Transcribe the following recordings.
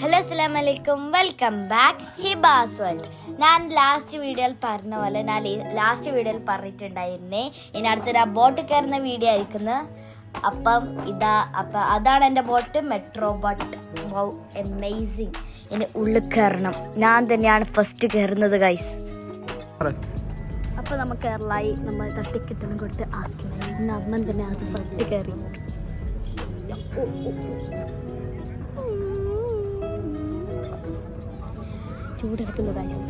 Hello അസ്സലാമലൈക്കും, welcome back Hibas world. ഞാൻ last വീഡിയോയിൽ പറഞ്ഞ പോലെ ലാസ്റ്റ് വീഡിയോയിൽ പറഞ്ഞിട്ടുണ്ടായിരുന്നേ ഇനി അടുത്തൊരു ബോട്ട് കയറുന്ന വീഡിയോ ആയിരിക്കുന്നത്. അപ്പം അതാണ് എൻ്റെ boat, metro boat. Wow, amazing. ഇനി ഉള്ളിൽ കയറണം. ഞാൻ തന്നെയാണ് ഫസ്റ്റ് കയറുന്നത് ഗൈസ്. അപ്പോൾ നമ്മൾ കയറലായി, നമ്മൾ ടിക്കറ്റെല്ലാം കൊടുത്ത് ആക്കിലായി. ഇന്ന് അമ്മൻ തന്നെ അത് ഫസ്റ്റ് കയറി. ചൂടെടുക്കുന്നു ഗൈസ്.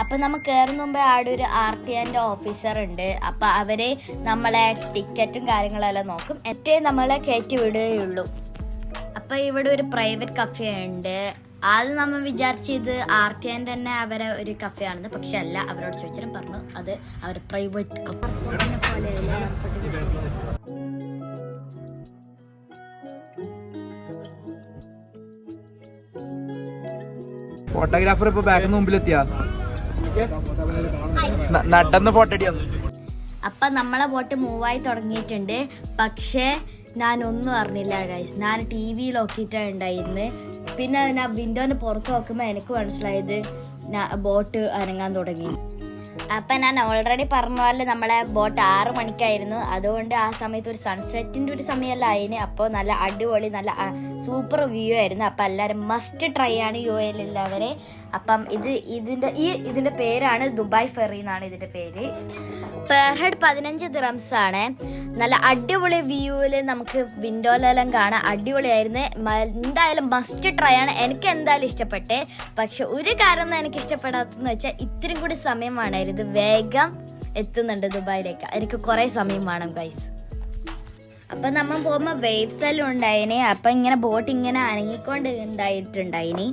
അപ്പം നമ്മൾ കയറുന്ന മുമ്പേ അവിടെ ഒരു RTO ഓഫീസർ ഉണ്ട്. അപ്പം അവർ നമ്മളെ ടിക്കറ്റും കാര്യങ്ങളെല്ലാം നോക്കും, ഏറ്റവും നമ്മളെ കയറ്റി വിടുകയുള്ളൂ. അപ്പം ഇവിടെ ഒരു പ്രൈവറ്റ് കഫേ ഉണ്ട്. ആദ്യം നമ്മൾ വിചാരിച്ചത് RTO തന്നെ അവരെ ഒരു കഫേ ആണെന്ന്, പക്ഷെ അല്ല. അവരോട് ചോദിച്ചാലും പറഞ്ഞു അത് അവർ പ്രൈവറ്റ് കഫേ പോലെയല്ല. ഫോട്ടോഗ്രാഫർ ഇപ്പൊ ബാക്കിന് മുമ്പിലെത്തിയാ നടന്ന് ഫോട്ടോ അടിയാ. അപ്പം നമ്മളെ ബോട്ട് മൂവായി തുടങ്ങിയിട്ടുണ്ട്. പക്ഷേ ഞാനൊന്നും അറിഞ്ഞില്ല ഗൈസ്. ഞാൻ TV നോക്കിയിട്ടാണ് ഉണ്ടായിരുന്നത്. പിന്നെ ഞാൻ വിൻഡോന് പുറത്ത് നോക്കുമ്പോൾ എനിക്ക് മനസ്സിലായത് ബോട്ട് അനങ്ങാൻ തുടങ്ങി. അപ്പം ഞാൻ ഓൾറെഡി പറഞ്ഞ പോലെ നമ്മളെ ബോട്ട് 6 മണിക്കായിരുന്നു. അതുകൊണ്ട് ആ സമയത്ത് ഒരു സൺസെറ്റിൻ്റെ ഒരു സമയമല്ല അതിന്. അപ്പോൾ നല്ല അടിപൊളി, നല്ല സൂപ്പർ വ്യൂ ആയിരുന്നു. അപ്പം എല്ലാവരും മസ്റ്റ് ട്രൈ ആണ് UAE എല്ലാവരെ. അപ്പം ഇതിൻ്റെ പേരാണ് ദുബായ് ഫെറി എന്നാണ് ഇതിൻ്റെ പേര്. പെർ ഹെഡ് 15 ദിറംസ് ആണ്. നല്ല അടിപൊളി വ്യൂവിൽ നമുക്ക് വിൻഡോയിലെല്ലാം കാണാം. അടിപൊളിയായിരുന്നു. എന്തായാലും മസ്റ്റ് ട്രൈ ആണ്. എനിക്ക് എന്തായാലും ഇഷ്ടപ്പെട്ടെ. പക്ഷെ ഒരു കാര്യം എനിക്ക് ഇഷ്ടപ്പെടാത്തതെന്ന് വെച്ചാൽ ഇത്തിരി കൂടി സമയം വേണമായിരുന്നു. വേഗം എത്തുന്നുണ്ട് ദുബായിലേക്ക്. എനിക്ക് കുറേ സമയം വേണം ഗൈസ്. അപ്പം നമ്മൾ പോകുമ്പോൾ വേവ്സ് എല്ലാം ഉണ്ടായിന്. അപ്പം ഇങ്ങനെ ബോട്ട് ഇങ്ങനെ അനങ്ങിക്കൊണ്ട് ഉണ്ടായിട്ടുണ്ടായിനി.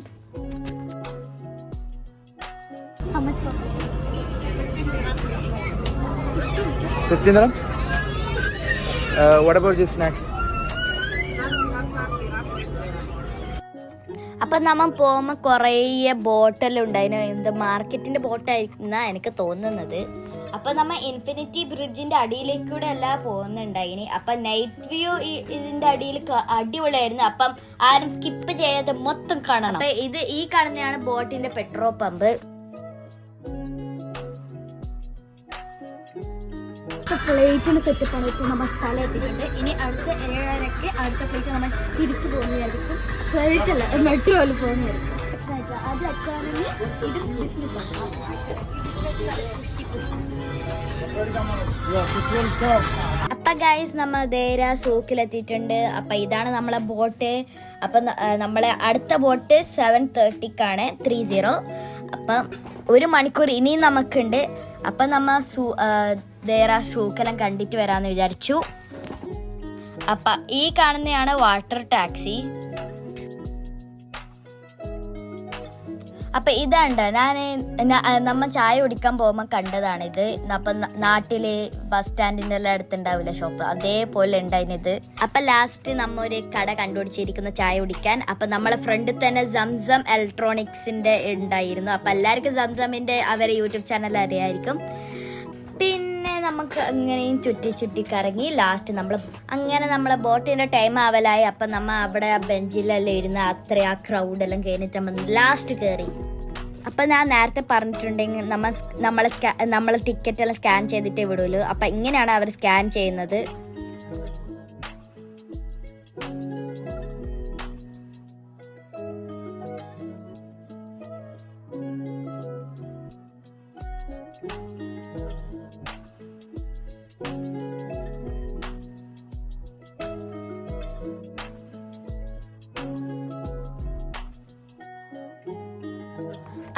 What about your snacks? അപ്പം നമ്മൾ പോകുമ്പോൾ കുറേ ബോട്ടെല്ലാം ഉണ്ടായിരുന്നു. എന്ത് മാർക്കറ്റിൻ്റെ ബോട്ടായിരുന്നാണ് എനിക്ക് തോന്നുന്നത്. അപ്പം നമ്മൾ ഇൻഫിനിറ്റി ബ്രിഡ്ജിൻ്റെ അടിയിലേക്കൂടെ അല്ല പോകുന്നുണ്ടായിനി. അപ്പം നൈറ്റ് വ്യൂ ഇതിൻ്റെ അടിയിൽ അടിപൊളിയായിരുന്നു. അപ്പം ആരും സ്കിപ്പ് ചെയ്യാതെ മൊത്തം കാണണം. അപ്പം ഈ കാണുന്നതാണ് ബോട്ടിൻ്റെ പെട്രോൾ പമ്പ്. ഫ്ലൈറ്റിന് സെറ്റപ്പാണ്. ഇപ്പോൾ നമ്മൾ സ്ഥലം എത്തിയിട്ടുണ്ട്. ഇനി അടുത്ത 7:30 അടുത്ത ഫ്ലൈറ്റ് നമ്മൾ തിരിച്ചു പോകുന്നതായിരിക്കും. ഫ്ലൈറ്റ് അല്ല, മെട്രോയിൽ പോകുന്നതായിരിക്കും. അത് എക്കോണമി, ഇത് ബിസിനസ്സാണ്. അപ്പം ഗൈസ്, നമ്മൾ ദേര സൂക്കിലെത്തിയിട്ടുണ്ട്. അപ്പം ഇതാണ് നമ്മളെ ബോട്ട്. അപ്പം നമ്മളെ അടുത്ത ബോട്ട് 7:30ക്കാണ് 30. അപ്പം 1 മണിക്കൂർ ഇനിയും നമുക്കുണ്ട്. അപ്പം നമ്മൾ ദേര സൂക്കെല്ലാം കണ്ടിട്ട് വരാമെന്ന് വിചാരിച്ചു. അപ്പം ഈ കാണുന്നതാണ് വാട്ടർ ടാക്സി. അപ്പം ഇതാണ്ട് നമ്മൾ ചായ കുടിക്കാൻ പോകുമ്പോൾ കണ്ടതാണിത്. അപ്പം നാട്ടില് ബസ് സ്റ്റാൻഡിൻ്റെ എല്ലാം അടുത്തുണ്ടാവില്ല ഷോപ്പ്, അതേപോലെ ഉണ്ടായിരുന്നത്. അപ്പം ലാസ്റ്റ് നമ്മ ഒരു കട കണ്ടുപിടിച്ചിരിക്കുന്നു ചായ കുടിക്കാൻ. അപ്പം നമ്മളെ ഫ്രണ്ടിൽ തന്നെ സംസം ഇലക്ട്രോണിക്സിൻ്റെ ഉണ്ടായിരുന്നു. അപ്പം എല്ലാവർക്കും സംസമിൻ്റെ അവരെ യൂട്യൂബ് ചാനൽ അറിയായിരിക്കും. പിന്നെ നമുക്ക് അങ്ങനെയും ചുറ്റി കറങ്ങി ലാസ്റ്റ് നമ്മളെ ബോട്ടിൻ്റെ ടൈം ആവലായി. അപ്പം നമ്മൾ അവിടെ ബെഞ്ചിലെല്ലാം ഇരുന്ന് ആ ക്രൗഡെല്ലാം കഴിഞ്ഞിട്ട് നമ്മൾ ലാസ്റ്റ് കയറി. അപ്പം ഞാൻ നേരത്തെ പറഞ്ഞിട്ടുണ്ടെങ്കിൽ നമ്മളെ ടിക്കറ്റെല്ലാം സ്കാൻ ചെയ്തിട്ടേ വിടുള്ളൂ. അപ്പം ഇങ്ങനെയാണ് അവർ സ്കാൻ ചെയ്യുന്നത്.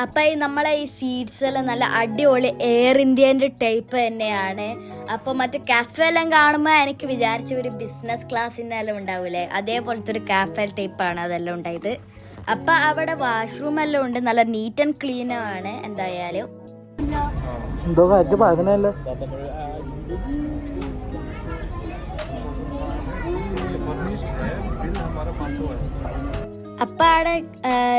അപ്പം നമ്മളെ ഈ സീറ്റ്സ് എല്ലാം നല്ല അടിപൊളി എയർ ഇന്ത്യൻ്റെ ടൈപ്പ് തന്നെയാണ്. അപ്പോൾ മറ്റേ കാഫേ എല്ലാം കാണുമ്പോൾ എനിക്ക് വിചാരിച്ച ഒരു ബിസിനസ് ക്ലാസ്സിൻ്റെ എല്ലാം ഉണ്ടാവില്ലേ, അതേപോലത്തെ ഒരു കാഫേ ടൈപ്പാണ് അതെല്ലാം ഉണ്ടായത്. അപ്പം അവിടെ വാഷ്റൂം എല്ലാം ഉണ്ട്. നല്ല നീറ്റ് ആൻഡ് ക്ലീൻ ആണ്. എന്തായാലും അപ്പം അവിടെ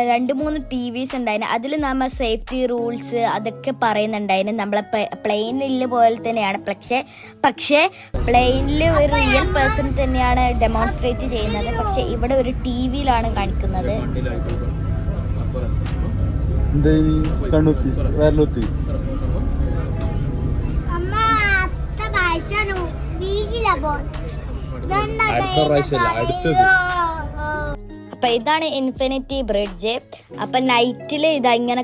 2-3 TVs ഉണ്ടായിരുന്നു. അതിൽ നമ്മൾ സേഫ്റ്റി റൂൾസ് അതൊക്കെ പറയുന്നുണ്ടായിരുന്നു. നമ്മളെ പ്ലെയിനിൽ പോലെ തന്നെയാണ്. പക്ഷേ പ്ലെയിനിൽ ഒരു റിയൽ പേഴ്സൺ തന്നെയാണ് ഡെമോൺസ്ട്രേറ്റ് ചെയ്യുന്നത്. പക്ഷെ ഇവിടെ ഒരു TVയിലാണ് കാണിക്കുന്നത്. അപ്പൊ ഇതാണ് ഇൻഫിനിറ്റി ബ്രിഡ്ജ്. അപ്പൊ നൈറ്റിൽ ഇതങ്ങനെ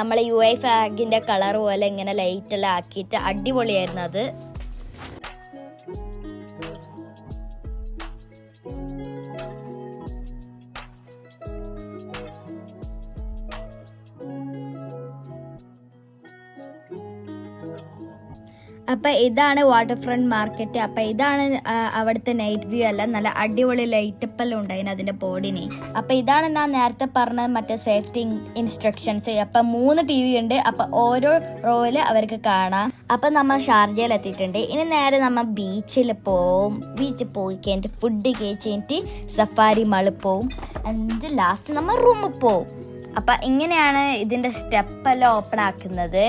നമ്മളെ UAE ഫ്ലാഗിന്റെ കളർ പോലെ ഇങ്ങനെ ലൈറ്റ് എല്ലാം ആക്കിയിട്ട് അടിപൊളിയായിരുന്നു അത്. അപ്പം ഇതാണ് വാട്ടർ ഫ്രണ്ട് മാർക്കറ്റ്. അപ്പം ഇതാണ് അവിടുത്തെ നൈറ്റ് വ്യൂ എല്ലാം. നല്ല അടിപൊളി ലൈറ്റപ്പെല്ലാം ഉണ്ടായിരുന്നു അതിൻ്റെ ബോർഡിന്. അപ്പം ഇതാണ് ഞാൻ നേരത്തെ പറഞ്ഞ മറ്റേ സേഫ്റ്റി ഇൻസ്ട്രക്ഷൻസ്. അപ്പം 3 TV ഉണ്ട്. അപ്പം ഓരോ റോയിൽ അവർക്ക് കാണാം. അപ്പം നമ്മൾ ഷാർജയിൽ എത്തിയിട്ടുണ്ട്. ഇനി നേരെ നമ്മൾ ബീച്ചിൽ പോവും. ബീച്ചിൽ പോയി കഴിഞ്ഞിട്ട് ഫുഡ് കഴിച്ചിട്ട് സഫാരി മാളിൽ പോവും. എന്നിട്ട് ലാസ്റ്റ് നമ്മൾ റൂമിൽ പോവും. അപ്പം ഇങ്ങനെയാണ് ഇതിൻ്റെ സ്റ്റെപ്പെല്ലാം ഓപ്പൺ ആക്കുന്നത്.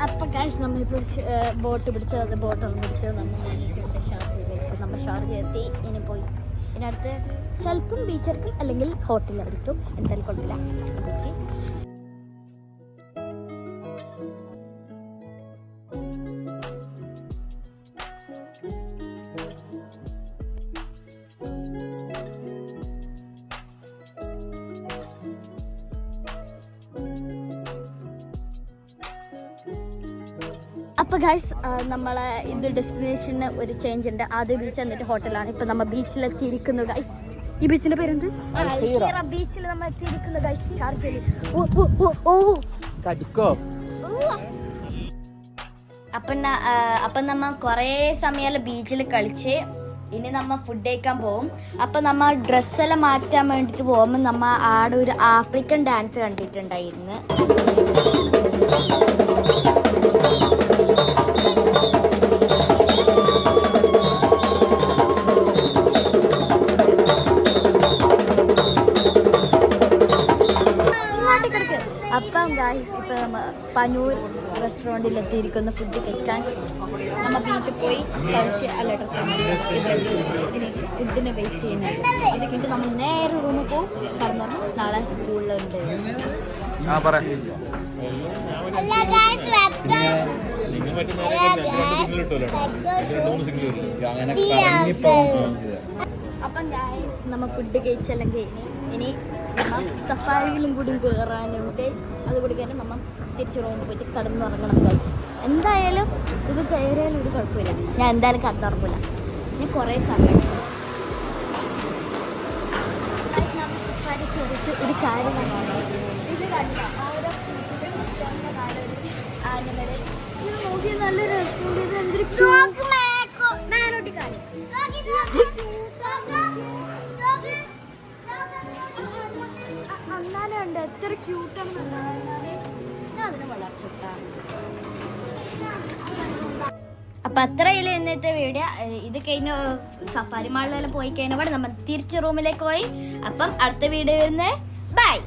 അപ്പം കാശ് നമ്മളിപ്പോൾ ബോട്ടൊന്നും പിടിച്ചത് നമ്മൾ വന്നിട്ടുണ്ട് ഷാർജയിലേക്ക്. നമ്മൾ ഷാർജ എത്തി. ഇനി പോയി ഇതിനടുത്ത് ചിലപ്പം ബീച്ചെടുക്കും, അല്ലെങ്കിൽ ഹോട്ടലിലായിരിക്കും. എന്തായാലും കുഴപ്പമില്ല. ഓക്കെ, അപ്പോൾ ഗൈസ് നമ്മളെ ഇത് ഡെസ്റ്റിനേഷന് ഒരു ചേഞ്ച് ഉണ്ട്. ആദ്യം ബീച്ച് എന്നിട്ട് ഹോട്ടലാണ്. ഇപ്പം നമ്മൾ ബീച്ചിലെത്തിയിരിക്കുന്നു ഗൈസ്. ഈ ബീച്ചിന്റെ പേരെന്ത്? ബീച്ചിൽ നമ്മൾ എത്തിയിരിക്കുന്നു ഗൈസ്, ഷാർജയിൽ. അപ്പം നമ്മ കുറേ സമയം ബീച്ചിൽ കളിച്ച് ഇനി നമ്മ ഫുഡ് കഴിക്കാൻ പോകും. അപ്പം നമ്മ ഡ്രസ്സെല്ലാം മാറ്റാൻ വേണ്ടിയിട്ട് പോകുമ്പോൾ നമ്മ ആടെ ഒരു ആഫ്രിക്കൻ ഡാൻസ് കണ്ടിട്ടുണ്ടായിരുന്നു. അപ്പം ഗായ്സ് ഇപ്പം നമ്മൾ പനൂർ റെസ്റ്റോറൻറ്റിൽ എത്തിയിരിക്കുന്ന ഫുഡ് കഴിക്കാൻ. നമ്മൾ ബീച്ചിൽ പോയി കഴിച്ച് അല്ല ഡ്രസ്സ് ഫുഡിന് വെയിറ്റ് ചെയ്യുന്നുണ്ട്. ഇത് കഴിഞ്ഞിട്ട് നമ്മൾ നേരെ റൂമിൽ പോകും. കടന്നു നാളെ സ്കൂളിലുണ്ട്. അപ്പം നമ്മൾ ഫുഡ് കഴിച്ചല്ലെങ്കിൽ ഇനി നമ്മൾ സഫാരിയിലും കൂടി കയറാനുണ്ട്. അതുകൂടി കഴിഞ്ഞ് നമ്മൾ തിരിച്ചു റൂമിൽ പോയിട്ട് കടന്നുറങ്ങണം ഗൈസ്. എന്തായാലും ഇത് കയറിയാലും ഒരു കുഴപ്പമില്ല. ഞാൻ എന്തായാലും കടന്നുറങ്ങില്ല. ഞാൻ കുറേ സമയം സഫാരി കയറിയിട്ട് ഒരു കാര്യം ഇത് കണ്ട ഓരോ ആനിമൽ ഇത് നോക്കി നല്ല രസമുണ്ട്. ഇത് എന്തൊരു മാനോട്ടി കാര്യം അന്നാലും ഉണ്ട്. എത്ര ക്യൂട്ടാണെന്ന് ഞാൻ അതിനെ വളർത്തിട്ടാണ്. അപ്പം അത്രയില്ല ഇന്നത്തെ വീഡിയോ. ഇത് കഴിഞ്ഞ് സഫാരി മാളിലെല്ലാം പോയി കഴിഞ്ഞാൽ നമ്മൾ തിരിച്ച് റൂമിലേക്ക് പോയി. അപ്പം അടുത്ത വീഡിയോ വരുന്നത് ബൈ.